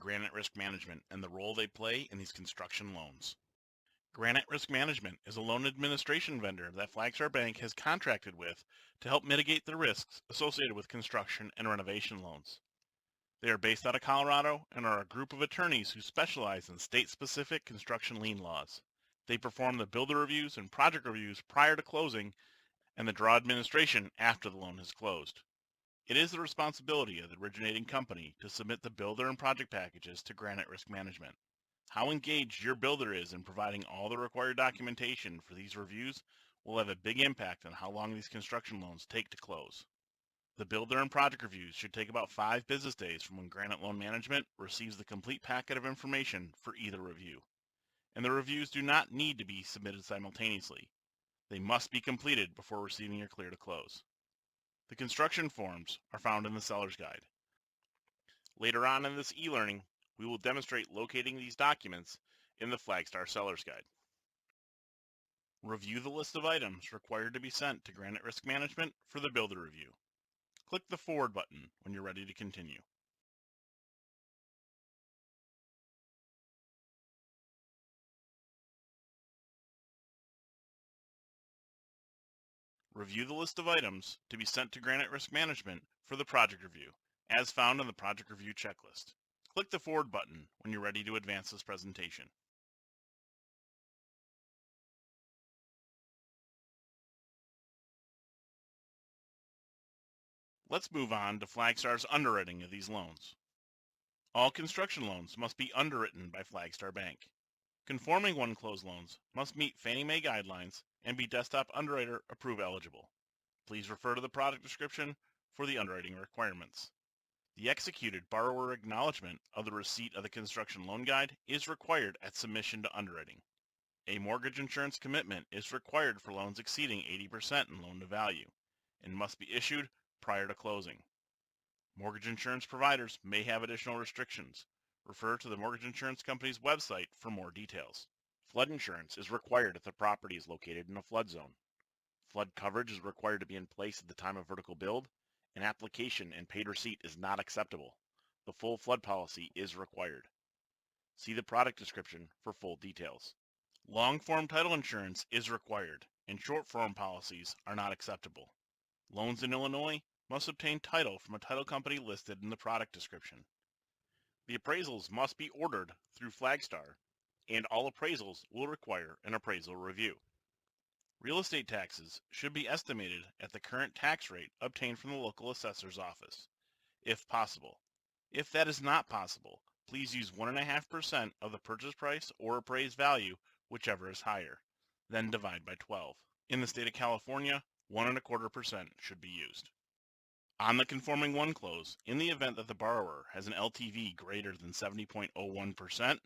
Granite Risk Management and the role they play in these construction loans. Granite Risk Management is a loan administration vendor that Flagstar Bank has contracted with to help mitigate the risks associated with construction and renovation loans. They are based out of Colorado and are a group of attorneys who specialize in state-specific construction lien laws. They perform the builder reviews and project reviews prior to closing and the draw administration after the loan has closed. It is the responsibility of the originating company to submit the builder and project packages to Granite Risk Management. How engaged your builder is in providing all the required documentation for these reviews will have a big impact on how long these construction loans take to close. The builder and project reviews should take about 5 business days from when Granite Loan Management receives the complete packet of information for either review. And the reviews do not need to be submitted simultaneously. They must be completed before receiving your clear to close. The construction forms are found in the seller's guide. Later on in this e-learning, we will demonstrate locating these documents in the Flagstar seller's guide. Review the list of items required to be sent to Granite Risk Management for the builder review. Click the Forward button when you're ready to continue. Review the list of items to be sent to Granite Risk Management for the project review, as found in the project review checklist. Click the Forward button when you're ready to advance this presentation. Let's move on to Flagstar's underwriting of these loans. All construction loans must be underwritten by Flagstar Bank. Conforming one closed loans must meet Fannie Mae guidelines and be desktop underwriter approve eligible. Please refer to the product description for the underwriting requirements. The executed borrower acknowledgement of the receipt of the construction loan guide is required at submission to underwriting. A mortgage insurance commitment is required for loans exceeding 80% in loan to value and must be issued prior to closing. Mortgage insurance providers may have additional restrictions. Refer to the mortgage insurance company's website for more details. Flood insurance is required if the property is located in a flood zone. Flood coverage is required to be in place at the time of vertical build. An application and paid receipt is not acceptable. The full flood policy is required. See the product description for full details. Long form title insurance is required, and short form policies are not acceptable. Loans in Illinois must obtain title from a title company listed in the product description. The appraisals must be ordered through Flagstar, and all appraisals will require an appraisal review. Real estate taxes should be estimated at the current tax rate obtained from the local assessor's office, if possible. If that is not possible, please use 1.5% of the purchase price or appraised value, whichever is higher, then divide by 12. In the state of California, 1.25% should be used. On the conforming one close, in the event that the borrower has an LTV greater than 70.01%,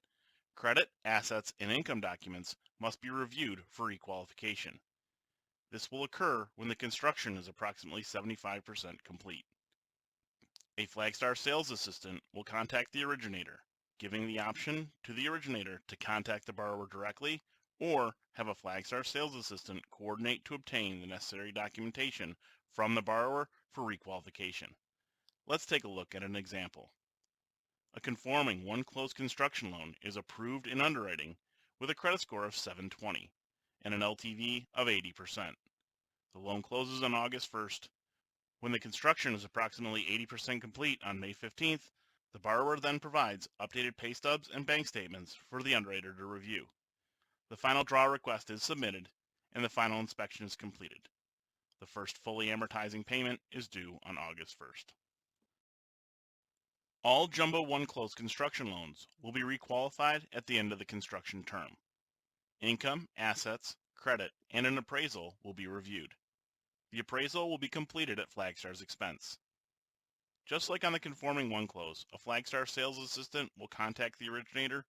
credit, assets, and income documents must be reviewed for requalification. This will occur when the construction is approximately 75% complete. A Flagstar sales assistant will contact the originator, giving the option to the originator to contact the borrower directly or have a Flagstar sales assistant coordinate to obtain the necessary documentation from the borrower for requalification. Let's take a look at an example. A conforming one closed construction loan is approved in underwriting with a credit score of 720 and an LTV of 80%. The loan closes on August 1st. When the construction is approximately 80% complete on May 15th, the borrower then provides updated pay stubs and bank statements for the underwriter to review. The final draw request is submitted and the final inspection is completed. The first fully amortizing payment is due on August 1st. All Jumbo One Close construction loans will be requalified at the end of the construction term. Income, assets, credit, and an appraisal will be reviewed. The appraisal will be completed at Flagstar's expense. Just like on the conforming one close, a Flagstar sales assistant will contact the originator,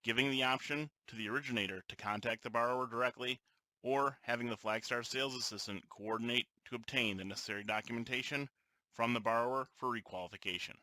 giving the option to the originator to contact the borrower directly or having the Flagstar sales assistant coordinate to obtain the necessary documentation from the borrower for requalification.